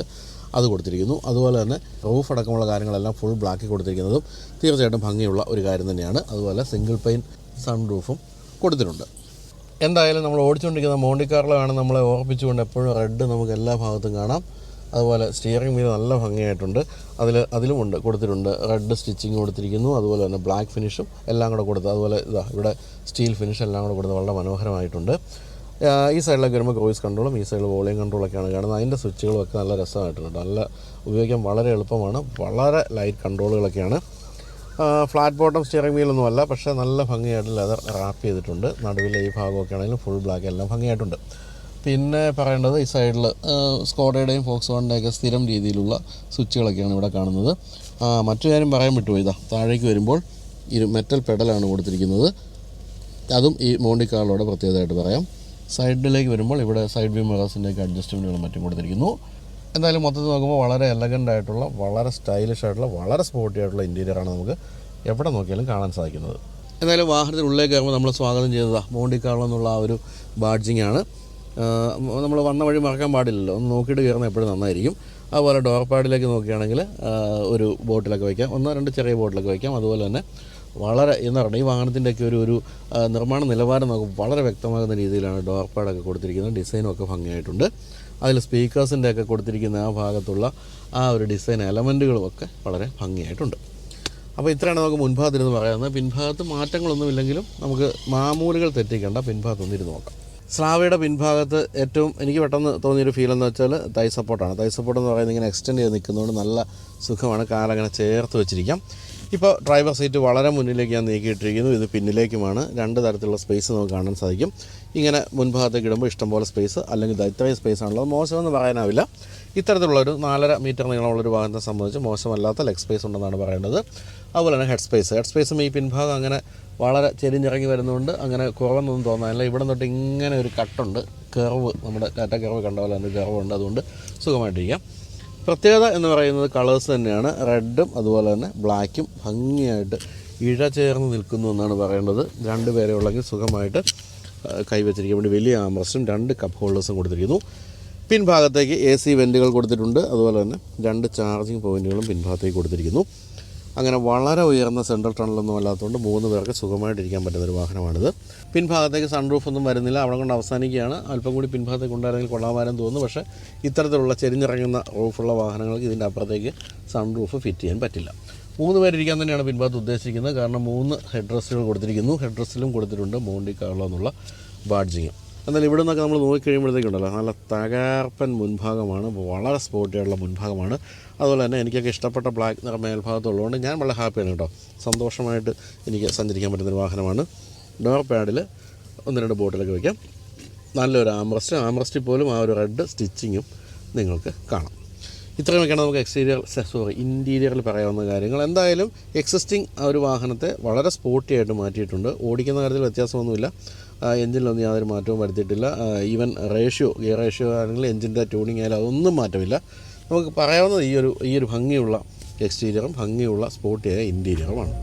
അത് കൊടുത്തിരിക്കുന്നു. അതുപോലെ തന്നെ റൂഫ് അടക്കമുള്ള കാര്യങ്ങളെല്ലാം ഫുൾ ബ്ലാക്കിൽ കൊടുത്തിരിക്കുന്നതും തീർച്ചയായിട്ടും ഭംഗിയുള്ള ഒരു കാര്യം തന്നെയാണ്. അതുപോലെ സിംഗിൾ പെയിൻ സൺ റൂഫും കൊടുത്തിട്ടുണ്ട്. എന്തായാലും നമ്മൾ ഓടിച്ചുകൊണ്ടിരിക്കുന്ന മോണ്ടി കാർലോ ആണ് നമ്മളെ ഓർപ്പിച്ചുകൊണ്ട് എപ്പോഴും റെഡ് നമുക്ക് എല്ലാ ഭാഗത്തും കാണാം. അതുപോലെ സ്റ്റിയറിംഗ് വീൽ നല്ല ഭംഗിയായിട്ടുണ്ട്. അതിലുമുണ്ട് കൊടുത്തിട്ടുണ്ട് റെഡ് സ്റ്റിച്ചിങ് കൊടുത്തിരിക്കുന്നു. അതുപോലെ തന്നെ ബ്ലാക്ക് ഫിനിഷും എല്ലാം കൂടെ കൊടുത്ത്, അതുപോലെ ഇവിടെ സ്റ്റീൽ ഫിനിഷ് എല്ലാം കൂടെ കൊടുത്ത് വളരെ മനോഹരമായിട്ടുണ്ട്. ഈ സൈഡിലേക്ക് വരുമ്പോൾ ക്രൂയിസ് കൺട്രോളും ഈ സൈഡിൽ വോളിയം കൺട്രോളൊക്കെയാണ് കാണുന്നത്. അതിൻ്റെ സ്വിച്ചുകളും ഒക്കെ നല്ല രസമായിട്ടുണ്ട്. നല്ല ഉപയോഗിക്കാൻ വളരെ എളുപ്പമാണ്. വളരെ ലൈറ്റ് കൺട്രോളുകളൊക്കെയാണ്. ഫ്ലാറ്റ് ബോട്ടം സ്റ്റിയറിംഗ് വീലൊന്നുമല്ല, പക്ഷേ നല്ല ഭംഗിയായിട്ട് ലെതർ റാപ്പ് ചെയ്തിട്ടുണ്ട്. നടുവിലെ ഈ ഭാഗമൊക്കെ ആണെങ്കിലും ഫുൾ ബ്ലാക്ക് എല്ലാം ഭംഗിയായിട്ടുണ്ട്. പിന്നെ പറയേണ്ടത് ഈ സൈഡിൽ സ്കോഡയുടെയും ഫോക്സ് വാഗണിൻ്റെയൊക്കെ സ്ഥിരം രീതിയിലുള്ള സ്വിച്ചുകളൊക്കെയാണ് ഇവിടെ കാണുന്നത്. മറ്റു കാര്യം പറയാൻ വിട്ടുപോയി, താഴേക്ക് വരുമ്പോൾ ഈ മെറ്റൽ പെഡലാണ് കൊടുത്തിരിക്കുന്നത്. അതും ഈ മോണ്ടി കാർലോയുടെ പ്രത്യേകതയായിട്ട് പറയാം. സൈഡിലേക്ക് വരുമ്പോൾ ഇവിടെ സൈഡ് വ്യൂ മിറേഴ്സിൻ്റെയൊക്കെ അഡ്ജസ്റ്റ്മെൻറ്റുകളും മറ്റും കൊടുത്തിരിക്കുന്നു. എന്തായാലും മൊത്തത്തിൽ നോക്കുമ്പോൾ വളരെ എലഗൻ്റ് ആയിട്ടുള്ള, വളരെ സ്റ്റൈലിഷ് ആയിട്ടുള്ള, വളരെ സ്പോർട്ടി ആയിട്ടുള്ള ഇൻറ്റീരിയറാണ് നമുക്ക് എവിടെ നോക്കിയാലും കാണാൻ സാധിക്കുന്നത്. എന്തായാലും വാഹനത്തിനുള്ളിലേക്ക് കയറുമ്പോൾ നമ്മൾ സ്വാഗതം ചെയ്തതാണ് മോണ്ടി കാർലോ എന്നുള്ള ആ ഒരു ബാഡ്ജിങ് ആണ്. നമ്മൾ വന്ന വഴി മറക്കാൻ പാടില്ലല്ലോ, ഒന്ന് നോക്കിയിട്ട് കയറുന്നത് എപ്പോഴും നന്നായിരിക്കും. അതുപോലെ ഡോർ പാഡിലേക്ക് നോക്കുകയാണെങ്കിൽ ഒരു ബോട്ടിലൊക്കെ വയ്ക്കാം, 1-2 ചെറിയ ബോട്ടിലൊക്കെ വയ്ക്കാം. അതുപോലെ തന്നെ വളരെ എന്താ പറയുക, ഈ വാഹനത്തിൻ്റെയൊക്കെ ഒരു നിർമ്മാണ നിലവാരം നമുക്ക് വളരെ വ്യക്തമാകുന്ന രീതിയിലാണ് ഡോർ പാഡൊക്കെ കൊടുത്തിരിക്കുന്നത്. ഡിസൈനും ഒക്കെ ഭംഗിയായിട്ടുണ്ട്. അതിൽ സ്പീക്കേഴ്സിൻ്റെയൊക്കെ കൊടുത്തിരിക്കുന്ന ആ ഭാഗത്തുള്ള ആ ഒരു ഡിസൈൻ എലമെൻറ്റുകളും ഒക്കെ വളരെ ഭംഗിയായിട്ടുണ്ട്. അപ്പോൾ ഇത്രയാണ് നമുക്ക് മുൻഭാഗത്തിരുന്ന് പറയാവുന്നത്. പിൻഭാഗത്ത് മാറ്റങ്ങളൊന്നുമില്ലെങ്കിലും നമുക്ക് മാമൂലുകൾ തെറ്റിക്കേണ്ട, പിൻഭാഗത്തൊന്നിരുന്ന് നോക്കാം. സ്ലാവയുടെ പിൻഭാഗത്ത് ഏറ്റവും എനിക്ക് പെട്ടെന്ന് തോന്നിയൊരു ഫീൽ എന്ന് വെച്ചാൽ തൈ സപ്പോർട്ടാണ്. തൈ സപ്പോർട്ട് എന്ന് പറയുന്നത് ഇങ്ങനെ എക്സ്റ്റെൻഡ് ചെയ്ത് നിൽക്കുന്നതുകൊണ്ട് നല്ല സുഖമാണ്, കാലങ്ങനെ ചേർത്ത് വെച്ചിരിക്കാം. ഇപ്പോൾ ഡ്രൈവർ സീറ്റ് വളരെ മുന്നിലേക്ക് ഞാൻ നീക്കിയിട്ടിരിക്കുന്നു. ഇത് പിന്നിലേക്കുമാണ്. 2 തരത്തിലുള്ള സ്പേസ് നമുക്ക് കാണാൻ സാധിക്കും. ഇങ്ങനെ മുൻഭാഗത്തേക്ക് ഇടുമ്പോൾ ഇഷ്ടംപോലെ സ്പേസ്, അല്ലെങ്കിൽ ഇത്രയും സ്പേസ് ആണുള്ളത്. മോശമെന്ന് പറയാനാവില്ല. ഇത്തരത്തിലുള്ളൊരു 4.5 മീറ്റർ നീളമുള്ളൊരു വാഹനത്തെ സംബന്ധിച്ച് മോശമല്ലാത്ത ലെഗ് സ്പേസ് ഉണ്ടെന്നാണ് പറയേണ്ടത്. അതുപോലെ തന്നെ ഹെഡ് സ്പേസും ഈ പിൻഭാഗം അങ്ങനെ വളരെ ചെരിഞ്ഞിറങ്ങി വരുന്നതുകൊണ്ട് അങ്ങനെ കുറവൊന്നും തോന്നാനില്ല. ഇവിടെ തൊട്ട് ഇങ്ങനെ ഒരു കട്ടുണ്ട്, കർവ്, നമ്മുടെ ടാറ്റ കർവ് കണ്ട പോലെ തന്നെ കർവുണ്ട്. അതുകൊണ്ട് സുഖമായിട്ടിരിക്കാം. പ്രത്യേകത എന്ന് പറയുന്നത് കളേഴ്സ് തന്നെയാണ്. റെഡും അതുപോലെ തന്നെ ബ്ലാക്കും ഭംഗിയായിട്ട് ഇഴചേർന്ന് നിൽക്കുന്നു എന്നാണ് പറയേണ്ടത്. 2 പേരെ ഉള്ളെങ്കിൽ സുഖമായിട്ട് കൈവച്ചിരിക്കാൻ വേണ്ടി വലിയ ആംറസ്റ്റും 2 കപ്പ് ഹോൾഡേഴ്സും കൊടുത്തിരിക്കുന്നു. പിൻഭാഗത്തേക്ക് AC വെൻറ്റുകൾ കൊടുത്തിട്ടുണ്ട്. അതുപോലെ തന്നെ 2 ചാർജിങ് പോയിൻറ്റുകളും പിൻഭാഗത്തേക്ക് കൊടുത്തിരിക്കുന്നു. അങ്ങനെ വളരെ ഉയർന്ന സെൻട്രൽ ടണലൊന്നും അല്ലാത്തതുകൊണ്ട് 3 പേർക്ക് സുഖമായിട്ടിരിക്കാൻ പറ്റുന്നൊരു വാഹനമാണിത്. പിൻഭാഗത്തേക്ക് സൺറൂഫൊന്നും വരുന്നില്ല, അവിടെ കൊണ്ട് അവസാനിക്കുകയാണ്. അല്പം കൂടി പിൻഭാഗത്തേക്ക് ഉണ്ടായിരുന്നെങ്കിൽ കൊള്ളാമാരെന്ന് തോന്നുന്നു. പക്ഷേ ഇത്തരത്തിലുള്ള ചെരിഞ്ഞിറങ്ങുന്ന റൂഫുള്ള വാഹനങ്ങൾക്ക് ഇതിൻ്റെ അപ്പുറത്തേക്ക് സൺറൂഫ് ഫിറ്റ് ചെയ്യാൻ പറ്റില്ല. 3 പേരിരിക്കാൻ തന്നെയാണ് പിൻഭാഗത്ത് ഉദ്ദേശിക്കുന്നത്. കാരണം 3 ഹെഡ് റെസ്റ്റുകൾ കൊടുത്തിരിക്കുന്നു. ഹെഡ് റെസ്റ്റിലും കൊടുത്തിട്ടുണ്ട് മോണ്ടി കാർലോ എന്നുള്ള ബാഡ്ജിങ്. എന്നാൽ ഇവിടെ നിന്നൊക്കെ നമ്മൾ നോക്കിക്കഴിയുമ്പോഴത്തേക്കുണ്ടല്ലോ നല്ല തകർപ്പൻ മുൻഭാഗമാണ്, വളരെ സ്പോർട്ടിയായിട്ടുള്ള മുൻഭാഗമാണ്. അതുപോലെ തന്നെ എനിക്കൊക്കെ ഇഷ്ടപ്പെട്ട ബ്ലാക്ക് നിറം മേൽഭാഗത്തുള്ളതുകൊണ്ട് ഞാൻ വളരെ ഹാപ്പിയാണ് കേട്ടോ. സന്തോഷമായിട്ട് എനിക്ക് സഞ്ചരിക്കാൻ പറ്റുന്നൊരു വാഹനമാണ്. ഡോർ പാഡിൽ 1-2 ബോട്ടിലൊക്കെ വയ്ക്കാം. നല്ലൊരു ആംറസ്റ്റിൽ പോലും ആ ഒരു റെഡ് സ്റ്റിച്ചിങ്ങും നിങ്ങൾക്ക് കാണാം. ഇത്രയുമൊക്കെയാണ് നമുക്ക് ഇൻറ്റീരിയറിൽ പറയാവുന്ന കാര്യങ്ങൾ. എന്തായാലും എക്സിസ്റ്റിംഗ് ആ ഒരു വാഹനത്തെ വളരെ സ്പോർട്ടിയായിട്ട് മാറ്റിയിട്ടുണ്ട്. ഓടിക്കുന്ന കാര്യത്തിൽ വ്യത്യാസമൊന്നുമില്ല. എഞ്ചിനിലൊന്നും യാതൊരു മാറ്റവും വരുത്തിയിട്ടില്ല. ഈവൻ ഗിയർ റേഷ്യോ ആണെങ്കിൽ എഞ്ചിൻ്റെ ട്യൂണിങ് ആയാലും അതൊന്നും മാറ്റമില്ല. നമുക്ക് പറയാവുന്നത് ഈ ഒരു ഭംഗിയുള്ള എക്സ്റ്റീരിയറും ഭംഗിയുള്ള സ്പോർട്ടിയായ ഇൻറ്റീരിയറുമാണ്.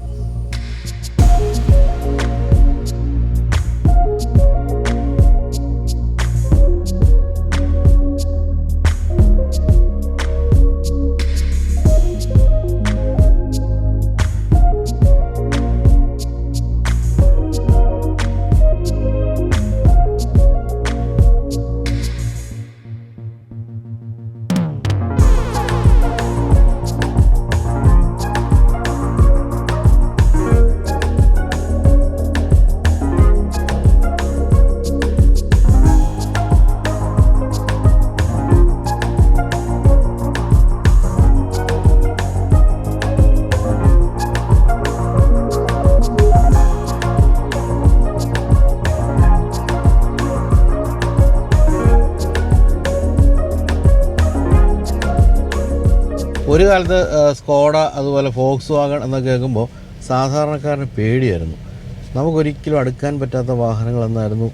ഒരു കാലത്ത് സ്കോഡ അതുപോലെ ഫോക്സ് വാഗൺ എന്നൊക്കെ കേൾക്കുമ്പോൾ സാധാരണക്കാരന് പേടിയായിരുന്നു. നമുക്കൊരിക്കലും അടുക്കാൻ പറ്റാത്ത വാഹനങ്ങളെന്നായിരുന്നു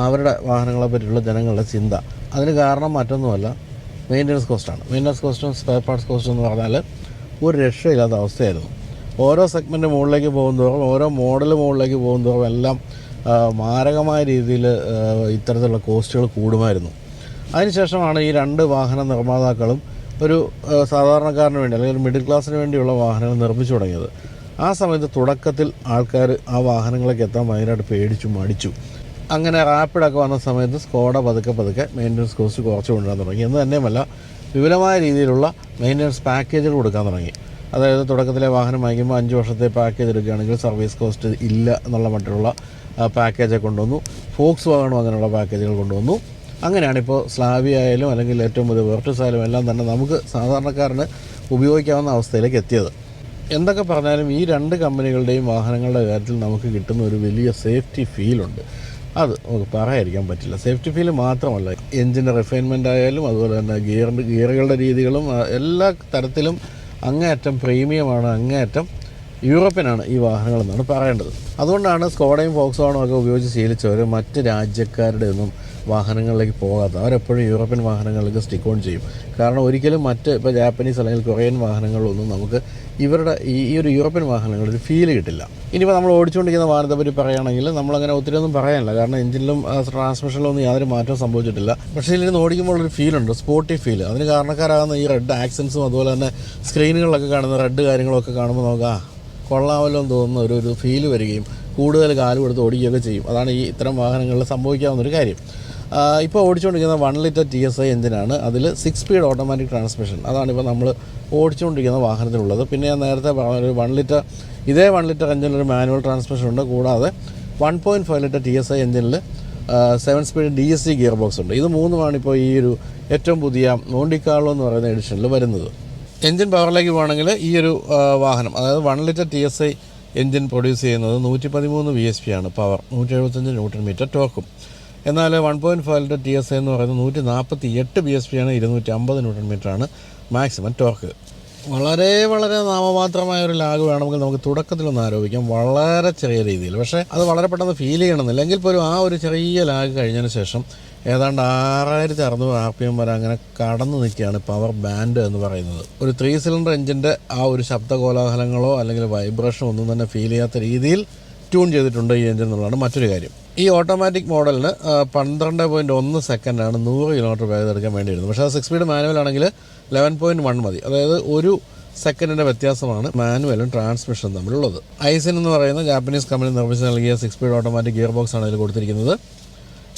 അവരുടെ വാഹനങ്ങളെ പറ്റിയുള്ള ജനങ്ങളുടെ ചിന്ത. അതിന് കാരണം മറ്റൊന്നുമല്ല, മെയിൻ്റനൻസ് കോസ്റ്റാണ്. മെയിൻ്റനൻസ് കോസ്റ്റും സ്പെയർ പാർട്സ് കോസ്റ്റും എന്ന് പറഞ്ഞാൽ ഒരു രക്ഷയില്ലാത്ത അവസ്ഥയായിരുന്നു. ഓരോ സെഗ്മെൻറ്റ് മുകളിലേക്ക് പോകുന്തോറും, ഓരോ മോഡൽ മുകളിലേക്ക് പോകുന്തോറും എല്ലാം മാരകമായ രീതിയിൽ ഇത്തരത്തിലുള്ള കോസ്റ്റുകൾ കൂടുമായിരുന്നു. അതിനുശേഷമാണ് ഈ 2 വാഹന നിർമ്മാതാക്കളും ഒരു സാധാരണക്കാരന് വേണ്ടി അല്ലെങ്കിൽ ഒരു മിഡിൽ ക്ലാസ്സിന് വേണ്ടിയുള്ള വാഹനങ്ങൾ നിർമ്മിച്ചു തുടങ്ങിയത്. ആ സമയത്ത് തുടക്കത്തിൽ ആൾക്കാർ ആ വാഹനങ്ങളിലേക്ക് എത്താൻ ഭയങ്കരമായിട്ട് പേടിച്ചു മടിച്ചു. അങ്ങനെ റാപ്പിഡൊക്കെ വന്ന സമയത്ത് സ്കോഡ പതുക്കെ മെയിൻ്റനൻസ് കോസ്റ്റ് കുറച്ച് കൊണ്ടുവരാൻ തുടങ്ങി. എന്ന് തന്നെയുമല്ല, വിപുലമായ രീതിയിലുള്ള മെയിൻ്റനൻസ് പാക്കേജുകൾ കൊടുക്കാൻ തുടങ്ങി. അതായത് തുടക്കത്തിലെ വാഹനം വാങ്ങിക്കുമ്പോൾ 5 വർഷത്തെ പാക്കേജ് എടുക്കുകയാണെങ്കിൽ സർവീസ് കോസ്റ്റ് ഇല്ല എന്നുള്ള മറ്റുള്ള പാക്കേജൊക്കെ കൊണ്ടുവന്നു. ഫോക്സ് വാഗണും അങ്ങനെയുള്ള പാക്കേജുകൾ കൊണ്ടുവന്നു. അങ്ങനെയാണ് ഇപ്പോൾ സ്ലാവിയ ആയാലും അല്ലെങ്കിൽ ഏറ്റവും പുതിയ വെർട്ടസ് ആയാലും എല്ലാം തന്നെ നമുക്ക് സാധാരണക്കാരന് ഉപയോഗിക്കാവുന്ന അവസ്ഥയിലേക്ക് എത്തിയത്. എന്തൊക്കെ പറഞ്ഞാലും ഈ 2 കമ്പനികളുടെയും വാഹനങ്ങളുടെ കാര്യത്തിൽ നമുക്ക് കിട്ടുന്ന ഒരു വലിയ സേഫ്റ്റി ഫീലുണ്ട്. അത് നമുക്ക് പറയാതിരിക്കാൻ പറ്റില്ല. സേഫ്റ്റി ഫീൽ മാത്രമല്ല, എൻജിൻ്റെ റിഫൈൻമെൻ്റ് ആയാലും അതുപോലെ തന്നെ ഗിയറുകളുടെ രീതികളും എല്ലാ തരത്തിലും അങ്ങേയറ്റം പ്രീമിയമാണ്, അങ്ങേയറ്റം യൂറോപ്യനാണ് ഈ വാഹനങ്ങളെന്നാണ് പറയേണ്ടത്. അതുകൊണ്ടാണ് സ്കോഡയും ഫോക്സ് വാഗണും ഒക്കെ ഉപയോഗിച്ച് ശീലിച്ചവർ മറ്റ് രാജ്യക്കാരുടെ ഒന്നും വാഹനങ്ങളിലേക്ക് പോകാത്ത അവരെപ്പോഴും യൂറോപ്യൻ വാഹനങ്ങളിലേക്ക് സ്റ്റിക്ക് ഓൺ ചെയ്യും. കാരണം ഒരിക്കലും ഇപ്പോൾ ജാപ്പനീസ് അല്ലെങ്കിൽ കൊറിയൻ വാഹനങ്ങളിലൊന്നും നമുക്ക് ഇവരുടെ ഈ ഒരു യൂറോപ്യൻ വാഹനങ്ങളിൽ ഒരു ഫീൽ കിട്ടില്ല. ഇനിയിപ്പോൾ നമ്മൾ ഓടിച്ചുകൊണ്ടിരിക്കുന്ന വാഹനത്തെ പറ്റി പറയുകയാണെങ്കിൽ നമ്മളങ്ങനെ ഒത്തിരി ഒന്നും പറയാനില്ല. കാരണം എഞ്ചിനിലും ട്രാൻസ്മിഷനിലും ഒന്നും യാതൊരു മാറ്റവും സംഭവിച്ചിട്ടില്ല. പക്ഷേ ഇതിൽ ഓടിക്കുമ്പോൾ ഒരു ഫീലുണ്ട്, സ്പോർട്ടി ഫീൽ. അതിന് കാരണക്കാരാകുന്ന ഈ റെഡ് ആക്സൻസും അതുപോലെ തന്നെ സ്ക്രീനുകളിലൊക്കെ കാണുന്ന റെഡ് കാര്യങ്ങളൊക്കെ കാണുമ്പോൾ നമുക്ക് കൊള്ളാമല്ലോ എന്ന് തോന്നുന്ന ഒരു ഫീല് വരികയും കൂടുതൽ കാല് കൊടുത്ത് ഓടിക്കുകയൊക്കെ ചെയ്യും. അതാണ് ഈ ഇത്തരം വാഹനങ്ങളിൽ സംഭവിക്കാവുന്നൊരു കാര്യം. ഇപ്പോൾ ഓടിച്ചുകൊണ്ടിരിക്കുന്ന 1 ലിറ്റർ TSI എഞ്ചിനാണ്. അതിൽ 6 സ്പീഡ് ഓട്ടോമാറ്റിക് ട്രാൻസ്മിഷൻ. അതാണിപ്പോൾ നമ്മൾ ഓടിച്ചുകൊണ്ടിരിക്കുന്ന വാഹനത്തിലുള്ളത്. പിന്നെ ഞാൻ നേരത്തെ പറഞ്ഞ ഒരു 1 ലിറ്റർ എഞ്ചിനൊരു മാനുവൽ ട്രാൻസ്മിഷൻ ഉണ്ട്. കൂടാതെ 1.5 ലിറ്റർ TSI എഞ്ചിനിൽ 7 സ്പീഡ് DSG ഗിയർ ബോക്സ് ഉണ്ട്. ഇത് 3മാണ് ഇപ്പോൾ ഈ ഒരു ഏറ്റവും പുതിയ മോണ്ടി കാർലോ എന്ന് പറയുന്ന എഡിഷനിൽ വരുന്നത്. എൻജിൻ പവറിലേക്ക് പോകണമെങ്കിൽ ഈ ഒരു വാഹനം, അതായത് 1 ലിറ്റർ TSI എൻജിൻ പ്രൊഡ്യൂസ് ചെയ്യുന്നത് 113 VSP ആണ് പവർ, 175 ന്യൂട്ടൺ മീറ്റർ ടോർക്കും. എന്നാൽ 1.5 ലിറ്റർ TSI എന്ന് പറയുന്നത് 148 BSP ആണ്, 250 ന്യൂട്ടൺ മീറ്റർ ആണ് മാക്സിമം ടോർക്ക്. വളരെ നാമമാത്രമായ ഒരു ലാഗ് വേണമെങ്കിൽ നമുക്ക് തുടക്കത്തിലൊന്ന് ആരോപിക്കാം, വളരെ ചെറിയ രീതിയിൽ. പക്ഷേ അത് വളരെ പെട്ടെന്ന് ഫീൽ ചെയ്യണമെന്നില്ല. എങ്കിൽ പോലും ആ ഒരു ചെറിയ ലാഗ് കഴിഞ്ഞതിന് ശേഷം ഏതാണ്ട് 6600 RPM വരെ അങ്ങനെ കടന്നു നിൽക്കുകയാണ് പവർ ബാൻഡ് എന്ന് പറയുന്നത്. ഒരു 3 സിലിണ്ടർ എഞ്ചിൻ്റെ ആ ഒരു ശബ്ദ കോലാഹലങ്ങളോ അല്ലെങ്കിൽ വൈബ്രേഷനോ ഒന്നും തന്നെ ഫീൽ ചെയ്യാത്ത രീതിയിൽ ട്യൂൺ ചെയ്തിട്ടുണ്ട് ഈ എഞ്ചിൻ എന്നുള്ളതാണ് മറ്റൊരു കാര്യം. ഈ ഓട്ടോമാറ്റിക് മോഡലിന് 12.1 സെക്കൻഡാണ് 100 കിലോമീറ്റർ വേഗത എടുക്കാൻ വേണ്ടിയിരുന്നത്. പക്ഷേ അത് 6 സ്പീഡ് മാനുവൽ ആണെങ്കിൽ 11.1 മതി. അതായത് 1 സെക്കൻഡിൻ്റെ വ്യത്യാസമാണ് മാനുവലും ട്രാൻസ്മിഷനും തമ്മിലുള്ളത്. ഐസിൻ എന്ന് പറയുന്ന ജാപ്പനീസ് കമ്പനി നിർമ്മിച്ച് നൽകിയ 6 സ്പീഡ് ഓട്ടോമാറ്റിക് ഗിയർ ബോക്സ് ആണ് ഇതിൽ കൊടുത്തിരിക്കുന്നത്.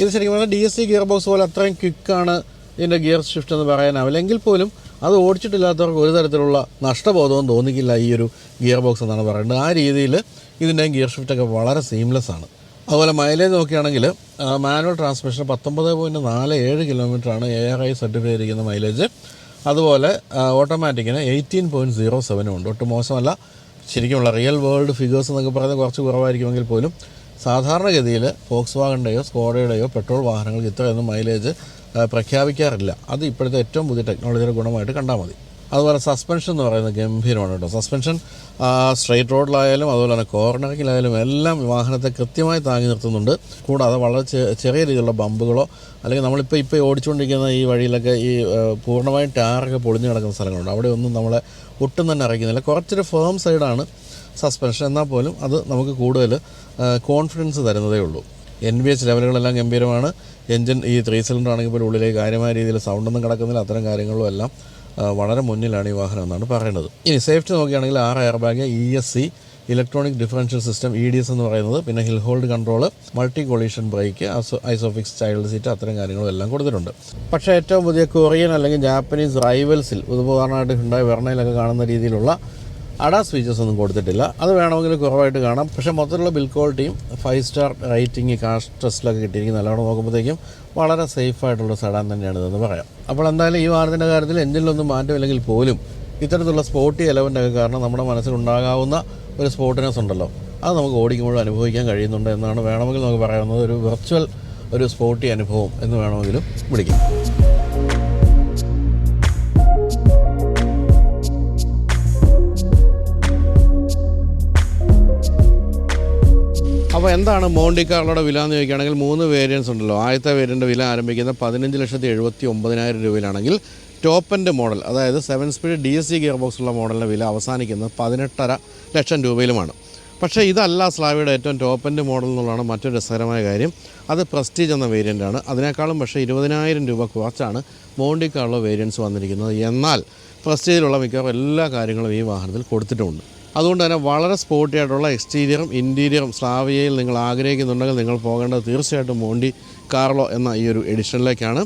ഇത് ശരിക്കും പറഞ്ഞാൽ DSC ഗിയർ ബോക്സ് പോലെ അത്രയും ക്വിക്കാണ് ഇതിൻ്റെ ഗിയർ ഷിഫ്റ്റ് എന്ന് പറയാനാവില്ല. എങ്കിൽ പോലും അത് ഓടിച്ചിട്ടില്ലാത്തവർക്ക് ഒരു തരത്തിലുള്ള നഷ്ടബോധവും തോന്നിക്കില്ല ഈ ഒരു ഗിയർ ബോക്സ് എന്നാണ് പറയുന്നത്. ആ രീതിയിൽ ഇതിൻ്റെ ഗിയർ ഷിഫ്റ്റൊക്കെ വളരെ സീംലെസ് ആണ്. അതുപോലെ മൈലേജ് നോക്കുകയാണെങ്കിൽ മാനുവൽ ട്രാൻസ്മിഷൻ 19.47 കിലോമീറ്ററാണ് ARI സർട്ടിഫൈ ചെയ്തിരിക്കുന്ന മൈലേജ്. അതുപോലെ ഓട്ടോമാറ്റിക്കിന് 18.07 ഉണ്ട്. ഒട്ടും മോശമല്ല. ശരിക്കുമുള്ള റിയൽ വേൾഡ് ഫിഗേഴ്സ് എന്നൊക്കെ പറയുന്നത് കുറച്ച് കുറവായിരിക്കുമെങ്കിൽ പോലും സാധാരണഗതിയിൽ ഫോക്സ്വാഗണിൻ്റെയോ സ്കോഡയുടെയോ പെട്രോൾ വാഹനങ്ങൾക്ക് ഇത്രയൊന്നും മൈലേജ് പ്രഖ്യാപിക്കാറില്ല. അത് ഇപ്പോഴത്തെ ഏറ്റവും പുതിയ ടെക്നോളജിയുടെ ഗുണമായിട്ട് കണ്ടാൽ മതി. അതുപോലെ സസ്പെൻഷൻ എന്ന് പറയുന്നത് ഗംഭീരമാണ് കേട്ടോ. സസ്പെൻഷൻ സ്ട്രെയിറ്റ് റോഡിലായാലും അതുപോലെ തന്നെ കോർണറിങ്ങിലായാലും എല്ലാം വാഹനത്തെ കൃത്യമായി താങ്ങി നിർത്തുന്നുണ്ട്. കൂടാതെ വളരെ ചെറിയ രീതിയിലുള്ള ബമ്പുകളോ അല്ലെങ്കിൽ നമ്മളിപ്പോൾ ഓടിച്ചുകൊണ്ടിരിക്കുന്ന ഈ വഴിയിലൊക്കെ ഈ പൂർണ്ണമായും ടാറൊക്കെ പൊളിഞ്ഞു കിടക്കുന്ന സ്ഥലങ്ങളുണ്ട്. അവിടെ ഒന്നും നമ്മളെ ഒട്ടും തന്നെ അറിയിക്കുന്നില്ല. കുറച്ചൊരു ഫേം സൈഡാണ് സസ്പെൻഷൻ, എന്നാൽ പോലും അത് നമുക്ക് കൂടുതൽ കോൺഫിഡൻസ് തരുന്നതേ ഉള്ളൂ. NVH ലെവലുകളെല്ലാം ഗംഭീരമാണ്. എൻജിൻ ഈ 3 സിലിണ്ടർ ആണെങ്കിൽ പോലും ഉള്ളിലേക്ക് കാര്യമായ രീതിയിൽ സൗണ്ടൊന്നും കിടക്കുന്നില്ല. അത്തരം കാര്യങ്ങളും എല്ലാം വളരെ മുന്നിലാണ് ഈ വാഹനം എന്നാണ് പറയുന്നത്. ഇനി സേഫ്റ്റി നോക്കുകയാണെങ്കിൽ 6 air bag, ESC, electronic differential system EDS എന്ന് പറയുന്നത്, പിന്നെ hill hold control, multi collision brake, isofix child seat, അത്തരം കാര്യങ്ങളും എല്ലാം കൊടുത്തിട്ടുണ്ട്. പക്ഷേ ഏറ്റവും പുതിയ കൊറിയൻ അല്ലെങ്കിൽ ജാപ്പനീസ് റൈവൽസിൽ ഉദാഹരണമായിട്ട് ഹ്യുണ്ടായി വെർണയിലൊക്കെ കാണുന്ന രീതിയിലുള്ള അഡാസ് ഫീച്ചേഴ്സ് ഒന്നും കൊടുത്തിട്ടില്ല. അത് വേണമെങ്കിൽ കുറവായിട്ട് കാണാം. പക്ഷേ മൊത്തത്തിലുള്ള ബിൽ ക്വാളിറ്റിയും 5 സ്റ്റാർ റേറ്റിംഗ് കാഷ് ടെസ്റ്റിലൊക്കെ കിട്ടിയിരിക്കുന്ന നല്ലോണം നോക്കുമ്പോഴത്തേക്കും വളരെ സേഫായിട്ടുള്ള സെഡാൻ തന്നെയാണ് ഇതെന്ന് പറയാം. അപ്പോൾ എന്തായാലും ഈ വാഹനത്തിൻ്റെ കാര്യത്തിൽ എഞ്ചിനിലൊന്നും മാറ്റമില്ലെങ്കിൽ പോലും ഇത്തരത്തിലുള്ള സ്പോർട്ടി എലവൻ്റൊക്കെ കാരണം നമ്മുടെ മനസ്സിലുണ്ടാകാവുന്ന ഒരു സ്പോർട്ടിനെസ് ഉണ്ടല്ലോ, അത് നമുക്ക് ഓടിക്കുമ്പോഴും അനുഭവിക്കാൻ കഴിയുന്നുണ്ട് എന്നാണ് വേണമെങ്കിൽ നമുക്ക് പറയാവുന്നത്. ഒരു വെർച്വൽ ഒരു സ്പോർട്ടി അനുഭവം എന്ന് വേണമെങ്കിലും വിളിക്കാം. അപ്പോൾ എന്താണ് മോണ്ടി കാർലോയുടെ വില എന്ന് ചോദിക്കുകയാണെങ്കിൽ 3 വേരിയൻസ് ഉണ്ടല്ലോ. ആദ്യത്തെ വേരിയൻ്റെ വില ആരംഭിക്കുന്ന 15,79,000 രൂപയിലാണെങ്കിൽ ടോപ്പ് എൻഡ് മോഡൽ, അതായത് 7 സ്പീഡ് DSC ഗിയർ ബോക്സുള്ള മോഡലിൻ്റെ വില അവസാനിക്കുന്നത് 18.5 ലക്ഷം രൂപയിലുമാണ്. പക്ഷേ ഇതല്ല സ്ലാവിയുടെ ഏറ്റവും ടോപ്പ് എൻഡ് മോഡൽ എന്നുള്ളതാണ് മറ്റൊരു രസകരമായ കാര്യം. അത് പ്രസ്റ്റീജ് എന്ന വേരിയൻ്റാണ്. അതിനേക്കാളും പക്ഷേ 20,000 രൂപ കുറച്ചാണ് മോണ്ടി കാർലോ വേരിയൻസ് വന്നിരിക്കുന്നത്. എന്നാൽ പ്രസ്റ്റീജിലുള്ള മിക്കവാറും എല്ലാ കാര്യങ്ങളും ഈ വാഹനത്തിൽ കൊടുത്തിട്ടുമുണ്ട്. അതുകൊണ്ട് തന്നെ വളരെ സ്പോർട്ടി ആയിട്ടുള്ള എക്സ്റ്റീരിയറും ഇൻറ്റീരിയറും സ്ലാവിയയിൽ നിങ്ങൾ ആഗ്രഹിക്കുന്നുണ്ടെങ്കിൽ നിങ്ങൾ പോകേണ്ടത് തീർച്ചയായിട്ടും മോണ്ടി കാർലോ എന്ന ഈ ഒരു എഡിഷനിലേക്കാണ്.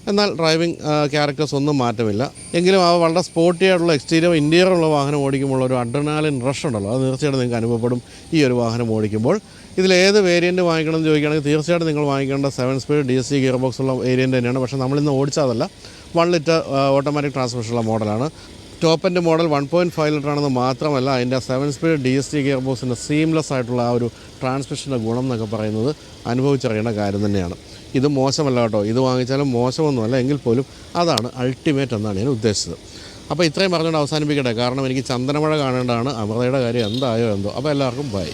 എന്നാൽ ഡ്രൈവിംഗ് ക്യാരക്ടേഴ്സ് ഒന്നും മാറ്റമില്ല. എങ്കിലും ആ വളരെ സ്പോർട്ടി ആയിട്ടുള്ള എക്സ്റ്റീരിയർ ഇൻറ്റീരിയറുള്ള വാഹനം ഓടിക്കുമ്പോൾ ഒരു അഡ്രിനാലിൻ റഷ് ഉണ്ടല്ലോ, അത് തീർച്ചയായിട്ടും നിങ്ങൾക്ക് അനുഭവപ്പെടും ഈ ഒരു വാഹനം ഓടിക്കുമ്പോൾ. ഇതിലേത് വേരിയൻറ്റ് വാങ്ങിക്കണം എന്ന് ചോദിക്കുകയാണെങ്കിൽ തീർച്ചയായിട്ടും നിങ്ങൾ വാങ്ങിക്കേണ്ട 7 സ്പീഡ് DSC ഗിയർ ബോക്സുള്ള വേരിയൻറ്റ് തന്നെയാണ്. പക്ഷേ നമ്മളിന്ന് ഓടിച്ചതല്ല, 1 ലിറ്റർ ഓട്ടോമാറ്റിക് ട്രാൻസ്മിഷനുള്ള മോഡലാണ്. ടോപ്പ് എൻഡ് മോഡൽ 1.5 ലിറ്റർ ആണെന്ന് മാത്രമല്ല, അതിൻ്റെ 7 സ്പീഡ് DSC ഗിയർ ബോക്സിൻ്റെ സീംലെസ് ആയിട്ടുള്ള ആ ഒരു ട്രാൻസ്മിഷൻ്റെ ഗുണം എന്നൊക്കെ പറയുന്നത് അനുഭവിച്ചറിയേണ്ട കാര്യം തന്നെയാണ്. ഇത് മോശമല്ല കേട്ടോ, ഇത് വാങ്ങിച്ചാലും മോശമൊന്നുമല്ല, എങ്കിൽ പോലും അതാണ് അൾട്ടിമേറ്റ് എന്നാണ് ഞാൻ ഉദ്ദേശിച്ചത്. അപ്പോൾ ഇത്രയും പറഞ്ഞുകൊണ്ട് അവസാനിപ്പിക്കട്ടെ, കാരണം എനിക്ക് ചന്ദനമഴ കാണേണ്ടതാണ്. അമൃതയുടെ കാര്യം എന്തായോ എന്തോ. അപ്പോൾ എല്ലാവർക്കും ബൈ.